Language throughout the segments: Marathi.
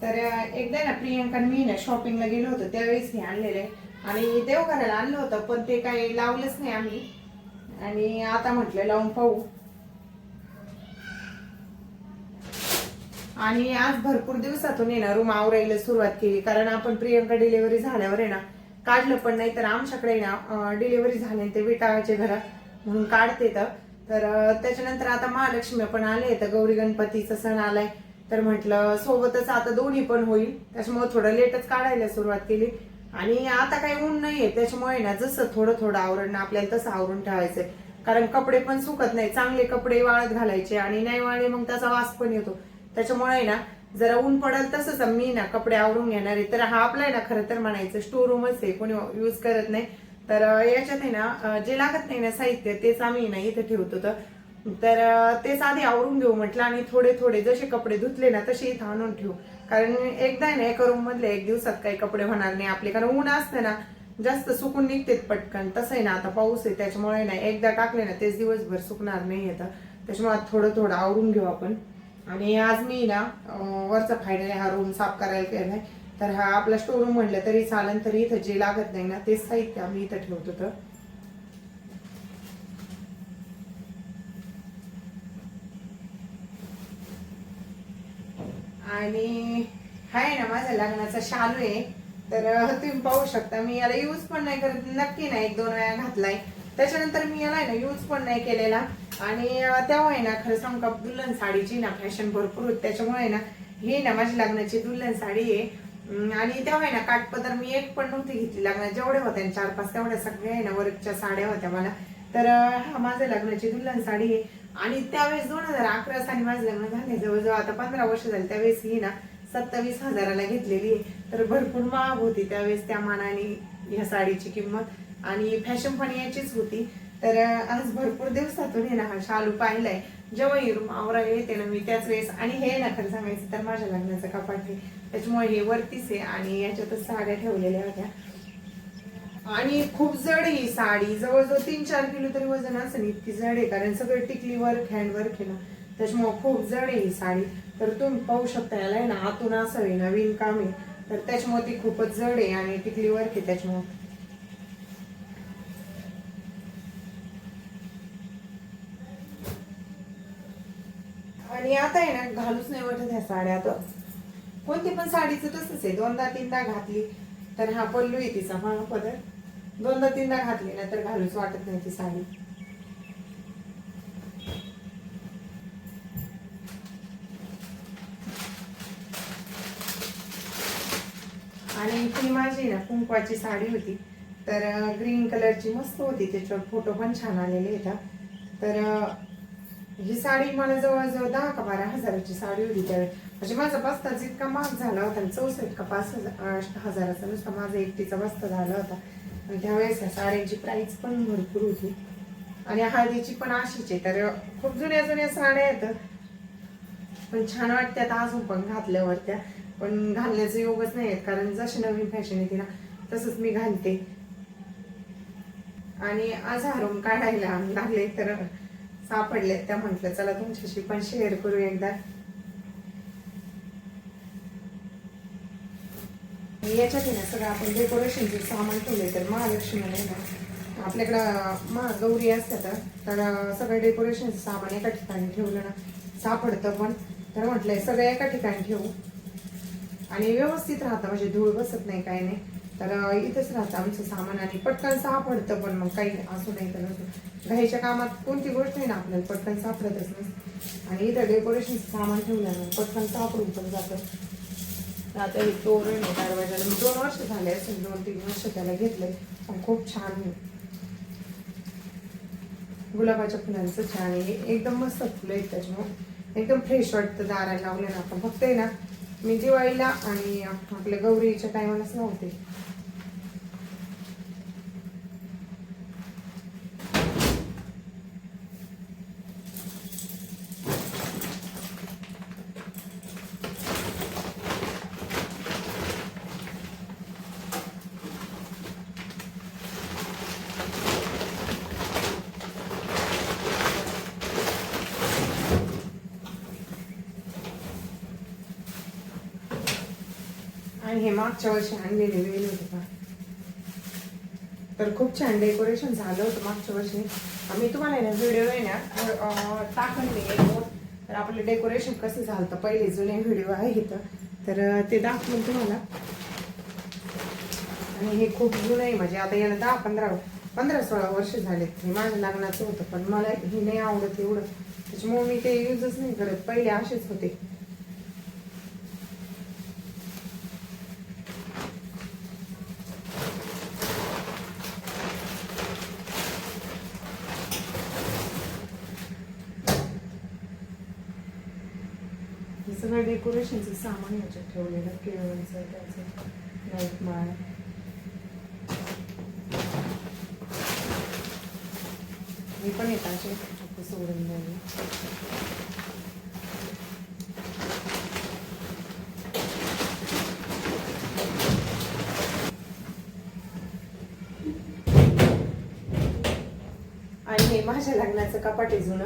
तर एकदा ना प्रियंका मी ना शॉपिंगला गेलो होतो त्यावेळेस हे आणलेले आणि देवघराला आणलं होतं, पण ते काही लावलंच नाही आम्ही. आणि आता म्हटलं लावून पाहू. आणि आज भरपूर दिवसातून आहे ना रूम आवरायला सुरुवात केली, कारण आपण प्रियंका डिलिव्हरी झाल्यावर आहे ना काढलं पण नाही. तर आमच्याकडे ना डिलिव्हरी झाली ते विटाळाचे घर म्हणून काढते. तर त्याच्यानंतर आता महालक्ष्मी पण आले, तर गौरी गणपतीचा सण आलाय, तर म्हटलं सोबतच आता दोन्ही पण होईल. त्याच्यामुळे थोडं लेटच काढायला सुरुवात केली. आणि आता काही ऊन नाहीये, त्याच्यामुळे ना जसं थोडं थोडं आवरण आपल्याला तसं आवरून ठेवायचंय. कारण कपडे पण सुकत नाही, चांगले कपडे वाळत घालायचे आणि नाही वाळले मग त्याचा वास पण येतो. त्याच्यामुळे ना जरा ऊन पडेल तसंच मी ना कपडे आवरून घेणार आहे. तर हा आपला आहे ना खरं तर म्हणायचं स्टोर रूमच आहे, कोणी यूज करत नाही. तर याच्यात आहे ना जे लागत नाही ना साहित्य तेच आम्ही ना इथे ठेवतो. तर तेच आधी आवरून घेऊ म्हटलं, आणि थोडे थोडे जसे कपडे धुतले ना तसे इथं आणून ठेवू. कारण एकदा आहे ना एका रूम मधले एक दिवसात काही कपडे होणार नाही आपले, कारण ऊन असते ना जास्त सुकून निघते पटकन. तसं आहे ना आता पाऊस आहे त्याच्यामुळे ना एकदा टाकले ना तेच दिवसभर सुकणार नाही येतं. त्याच्यामुळे थोडं थोडं आवरून घेऊ आपण. आणि आज मी ना वरचा फायनल हा रूम साफ करायला केलाय. तर हा आपला स्टोर रूम म्हटलं तरी चालेल. तरी इथं जे लागत नाही ना तेच साहित्य आम्ही इथं ठेवतो. तर आणि हाय ना माझ्या लग्नाचा शालू आहे. तर तुम्ही पाहू शकता, मी याला यूज पण नाही करत, नक्की नाही, एक दोन वेळा घातलाय. त्याच्यानंतर मी याला ना यूज पण नाही केलेला. आणि तेव्हा आहे ना खरं सांगू का दुल्हन साडीची ना फॅशन भरपूर होती, त्याच्यामुळे ना ही ना माझी लग्नाची दुल्हन साडी आहे. आणि तेव्हा आहे ना काठपदर मी एक पण नव्हती घेतली लग्नात, जेवढे होते 4-5 तेवढ्या सगळ्या आहे ना वर्कच्या साड्या होत्या मला. तर हा माझ्या लग्नाची दुल्हन साडी आहे. आणि त्यावेळेस 2011 साली माझं लग्न झाले, जवळजवळ आता 15 वर्ष झाली. त्यावेळेस ही ना 27,000ला घेतलेली आहे. तर भरपूर महाग होती त्यावेळेस त्या मानाने ह्या साडीची किंमत, आणि फॅशन पण याचीच होती. तर आज भरपूर दिवसातून हे ना हा शालू पाहिलाय. जेव्हा ही रूम आवरायला येते ना मी त्याच वेळेस. आणि हे ना खरं सांगायचं तर माझ्या लग्नाचं कपाट आहे, त्याच्यामुळे हे वरतीच आहे आणि याच्यातच साड्या ठेवलेल्या होत्या. आणि खूप जड आहे ही साडी, जवळजवळ 3-4 किलो तरी वजन असेल, इतकी जड आहे. कारण सगळं टिकली वर्क हँड वर्क आहे ना, त्याच्यामुळे खूप जड आहे ही साडी. तर तुम्ही पाहू शकता याला आहे ना आतून असं आहे नवीन काम आहे, तर त्याच्यामुळे ती खूपच जड आहे आणि टिकली वर्क आहे त्याच्यामुळे. आणि आता आहे ना घालूच नाही वाटत ह्या साड्या. आता कोणती पण साडीचं तसंच आहे, 2दा-3दा घातली तर हा पल्लू आहे तिचा पदर, 2दा-3दा घातली ना तर घालूच वाटत नाही ती साडी. आणि ती माझी ना कुंकवाची साडी होती, तर ग्रीन कलरची मस्त होती, त्याच्यावर फोटो पण छान आलेले येतात. तर ही साडी मला जवळजवळ 10 का 12 हजाराची साडी होती त्यावेळी. म्हणजे माझा बस्ताच इतका महाग झाला होता, 64 का 5 हजाराचा नुसता माझा एकटीचा बस्ता झाला होता. आणि त्यावेळेस या साड्यांची प्राइस पण भरपूर होती. आणि हळदीची पण अशीच आहे. तर खूप जुन्या जुन्या साड्या आहेत, पण छान वाटतात अजून पण घातल्यावर त्या. पण घालण्याचे योगच नाही आहेत, कारण जशी नवीन फॅशन येते ना तसंच मी घालते. आणि आज हा रूम काढायला लागले तर सापडले, त्या म्हटलं चला तुमच्याशी पण शेअर करू एकदा. याच्यात आहे ना सगळं आपण डेकोरेशनचे सामान ठेवले. तर महालक्ष्मी नाही ना आपल्याकडं गौरी असतात, तर सगळं डेकोरेशनचं सामान एका ठिकाणी ठेवलं ना सापडतं पण. तर म्हटलंय सगळं एका ठिकाणी ठेवू आणि व्यवस्थित राहतं, म्हणजे धूळ बसत नाही काही नाही. तर इथंच राहतं आमचं सामान आणि पटकन सापडतं पण. मग काही असू नाही तर घाईच्या कामात कोणती गोष्ट आहे ना आपल्याला पटकन सापडतच नसते. आणि इथं डेकोरेशनचं सामान ठेवल्यानं पटकन सापडून पण जातं. आता हे तोरण आहे दरवाजाला, मी 2 वर्ष झाले असेल, 2-3 वर्ष त्याला घेतलंय, पण खूप छान आहे. गुलाबाच्या फुलांचं छान आहे, एकदम मस्त फुलं आहेत, त्याच्यामुळे एकदम फ्रेश वाटतं दाराला लावलं ना आपण. फक्त आहे ना मी दिवाळीला आणि आपल्या गौरीच्या टायमालाच नव्हते. आणि हे मागच्या वर्षी आणलेले वेल होते का, तर खूप छान डेकोरेशन झालं होतं मागच्या वर्षी. मी तुम्हाला ना व्हिडिओ आहे ना टाकून देईन, तर आपलं डेकोरेशन कसं झालं तर पहिले जुने व्हिडिओ आहे इथं, तर ते दाखवून तुम्हाला. आणि हे खूप जुनं आहे, म्हणजे आता याला 10-15-16 वर्ष झाले. हे माझ्या लग्नाचं होतं, पण मला हे नाही आवडत एवढं, त्याच्यामुळे मी ते यूजच नाही करत. पहिले असेच होते. हे सगळं डेकोरेशनचं सामान याच्यात ठेवलेलं, केळवणचं त्याचं लाईट माळ. मी पण येत असे सोडून द्यावे. आणि हे माझ्या लग्नाचं कपाट आहे जुनं,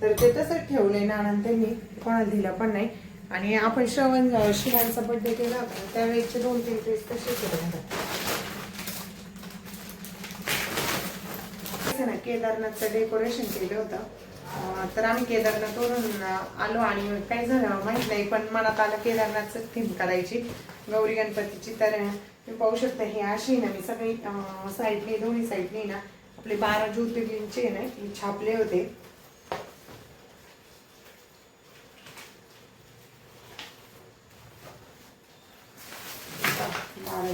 तर ते तसंच ठेवलंय नानांनी, त्यांनी कोणाला दिलं पण नाही. आणि आपण शिवांचा बर्थडे केला होता त्यावेळेचे 2-3 ड्रेस तसेच होते. केदारनाथचं डेकोरेशन केलं होतं, तर आम्ही केदारनाथवरून आलो आणि काही झालं माहित नाही, पण मनात आलं केदारनाथचं थीम करायची गौरी गणपतीची. तर तुम्ही पाहू शकता हे अशी ना मी सगळी साईडने, दोन्ही साईडने ना आपले 12 ज्योतिर्लिंगचे ना छापले होते.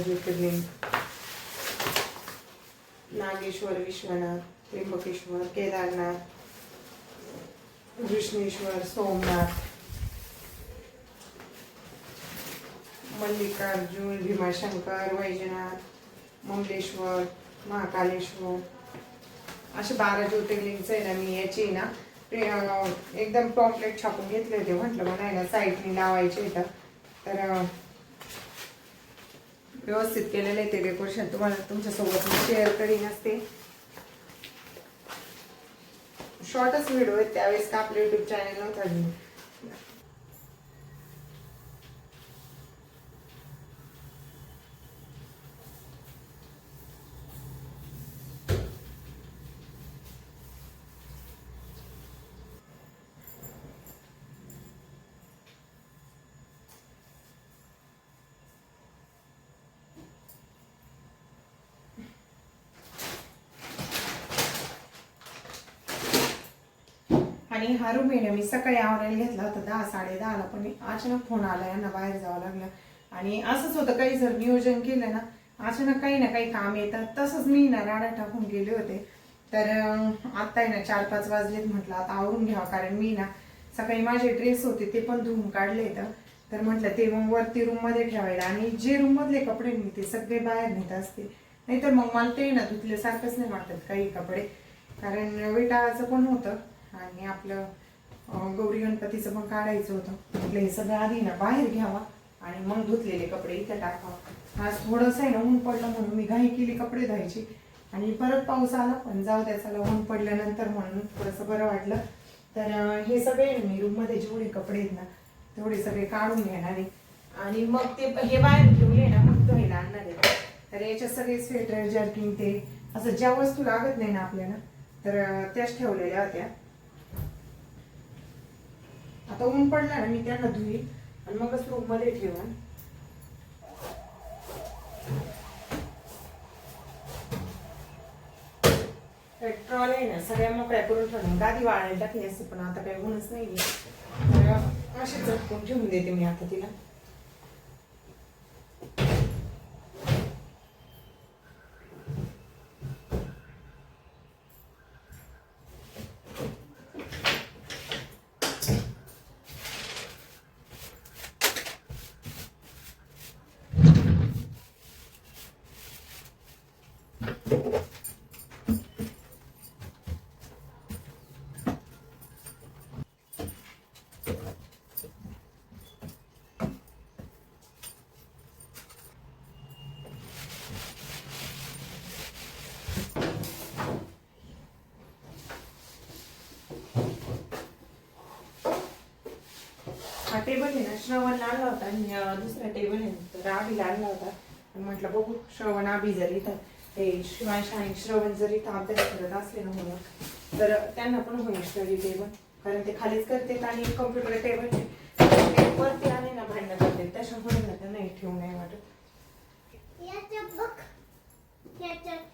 ज्योतिर्लिंग नागेश्वर, विश्वनाथ, त्र्यंबकेश्वर, केदारनाथ, कृष्णेश्वर, सोमनाथ, मल्लिकार्जुन, भीमाशंकर, वैजनाथ, मंगलेश्वर, महाकालेश्वर, असे 12 ज्योतिर्लिंगचे ना मी याची ना एकदम पॉम्पलेट छापून घेतले होते. म्हटलं मला ना साईडने लावायचे इथं, तर व्यवस्थित केलेलं आहे ते डेकोरेशन. तुम्हाला तुमच्यासोबत मी शेअर करीन असते. शॉर्टच व्हिडिओ आहेत, त्यावेळेस का आपल्या युट्यूब चॅनल नव्हता. आणि हा रूम आहे ना मी सकाळी आवरायला घेतला होता 10-10:30ला, पण अचानक फोन आला, यांना बाहेर जावं लागलं. आणि असंच होतं, काही जर नियोजन केलं ना अचानक काही ना काही काम येतात. तसंच मी ना राडा टाकून गेले होते. तर आता आहे ना 4-5 वाजलेत, म्हटलं आता आवरून घ्यावं, कारण मी ना सकाळी माझे ड्रेस होते ते पण धुवून काढले. तर म्हटलं ते मग वरती रूम मध्ये ठेवायला, आणि जे रूम मधले कपडे मी ते सगळे बाहेर नेत असते, नाहीतर मग मला ते ना धुतल्यासारखंच नाही वाटत काही कपडे, कारण विटाळाचं पण होतं आणि आपलं गौरी गणपतीचं पण काढायचं होतं. म्हटलं हे सगळं आधी ना बाहेर घ्यावा आणि मग धुतलेले कपडे इथं टाकावा. आज थोडंसं आहे ना ऊन पडलं म्हणून मी घाई केली कपडे धुवायची, आणि परत पाऊस आला, पण जाऊ द्या चला, ऊन पडल्यानंतर म्हणून थोडंसं बरं वाटलं. तर हे सगळे मी रूम मध्ये जेवढे कपडे आहेत ना तेवढे सगळे काढून घेणार आहे, आणि मग ते हे बाहेर ठेवले ना मग धुवायला आणणार आहे. तर याच्यात सगळे स्वेटर, जर्किंग, ते असं ज्या वस्तू लागत नाही ना आपल्याला तर त्याच ठेवलेल्या होत्या. आता ऊन पडला ना मी त्यांना धुईल आणि मगच रूम मध्ये ठेवा. ट्रॉल आहे ना सगळ्या मोकळ्या करून ठेवून गादी वाळायला टाकली असते, पण आता काही ऊनच नाही, तर अशी झटकून ठेवून देते मी आता तिला. हा टेबल आहे ना श्रवणला आणला होता आणि दुसरा टेबल आहे ना तर आबीला आणला होता आणि म्हटलं बघू श्रवण आबी जर इथं ते शिवांश आणि श्रवण जर इथं अभ्यास करत असले ना मुलं तर त्यांना पण होईल स्टडी टेबल कारण ते खालीच करते आणि कम्प्युटर टेबल ते वरती आले ना भांडणं करते त्याच्यामुळे ना त्यांना हे ठेवू नाही वाटत.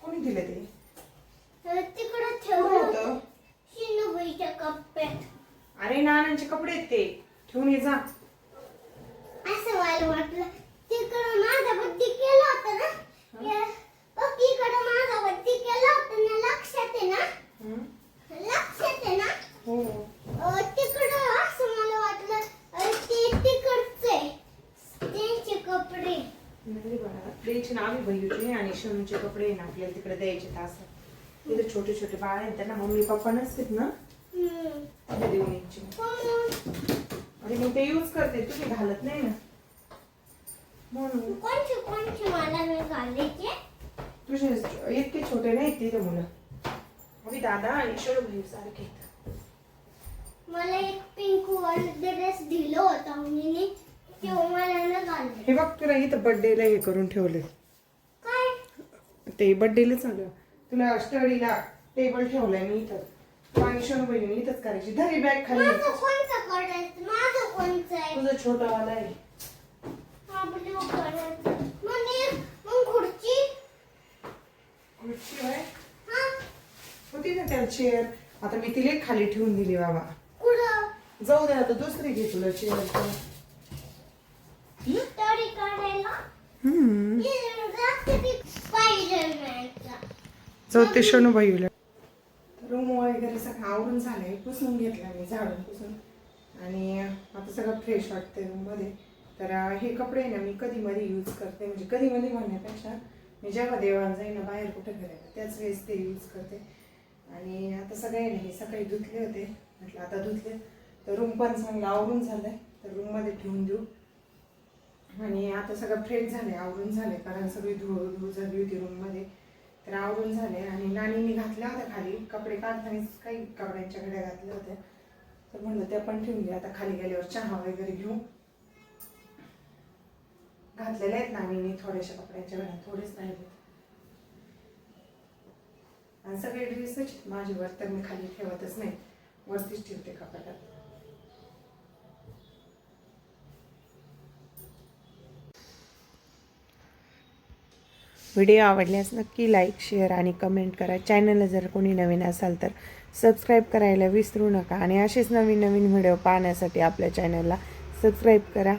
कोणी दिलं ते तिकडे ठेवलं होतं शिनुबाईच्या कप्प्यात. अरे नानांचे कपडे आहेत ते ठेवून ये जा. असं मला वाटलं तिकडं माझा बड्डे केला होता ना इकडं माझा बड्डे केला होता ना लक्षात आहे ना लक्षात आहे ना हो तिकडं असं मला वाटलं ते तिकडचे त्यांचे कपडे नाही बाळा द्यायचे ना आम्ही बहिणीचे आणि शनूचे कपडे आहे ना आपल्याला तिकडे द्यायचे तास तिथे छोटे छोटे बाळ आहेत त्यांना मम्मी पप्पा नसतात ना देऊन यायचे आणि मग ते यूज करते तुम्ही घालत नाही ना म्हणून कोणचे कोणचे मला मी घालायचे तुझे इतके छोटे नाही तिथे मुलं अभि दादा आणि शरू भाई सारखे मला एक पिंक वाला ड्रेस दिला होता मम्मीने तेव्हा मला न घालले. हे बघ तुला इथं बर्थडेला हे करून ठेवले काय ते बर्थडेला चालू तुला स्टडीला टेबल ठेवलाय मी इथं आणि शरू बहिणी इथंच करायची धरी बॅग खाली माझं कोणचं करायचं माझं कोणचं आहे तुझं छोटा वाला आहे हा ब्लू करायचं मग खुर्ची खुर्ची आहे हा होती ना त्या चेअर आता मी तिला खाली ठेवून दिली बाबा कुठं जाऊ दे आता दुसरी घे तुला चेअर स्टडी करायला स्पायडरमॅनचा चौथे शनू भाईला रूम वगैरे सगळं आवरून झालंय पुसून घेतलं मी झाडून पुसून आणि आता सगळं फ्रेश वाटतंय रूम मध्ये तर हे कपडे ना मी कधी मध्ये यूज करते म्हणजे कधी मध्ये म्हणण्यापेक्षा मी जेव्हा देवाला जाईन ना बाहेर कुठं फिरायला त्याच वेळेस ते यूज करते आणि आता सगळे ना हे सकाळी धुतले होते म्हटलं आता धुतले तर रूम पण चांगलं आवरून झालंय तर रूम मध्ये ठेवून देऊ आणि आता सगळं फ्रेश झाले आवरून झाले कारण सगळी धूळ झाली होती रूम मध्ये तर आवरून झाले आणि नानीने घातल्या होत्या खाली कपडे काढताना काही कपड्यांच्या घड्या घातल्या होत्या तर म्हणलं त्या पण ठेवून घ्या आता खाली गेल्यावर चहा वगैरे घेऊ घातलेले आहेत नानीने थोड्याशा कपड्यांच्या घड्या थोडेच राहिले आणि सगळे ड्रेसच माझ्यावर तर मी खाली ठेवतच नाही वरतीच ठेवते कपाटात. व्हिडिओ आवडल्यास नक्की लाईक शेअर आणि कमेंट करा. चॅनलला जर कोणी नवीन असाल तर सबस्क्राईब करायला विसरू नका आणि असेच नवीन नवीन व्हिडिओ पाहण्यासाठी आपल्या चॅनलला सबस्क्राईब करा.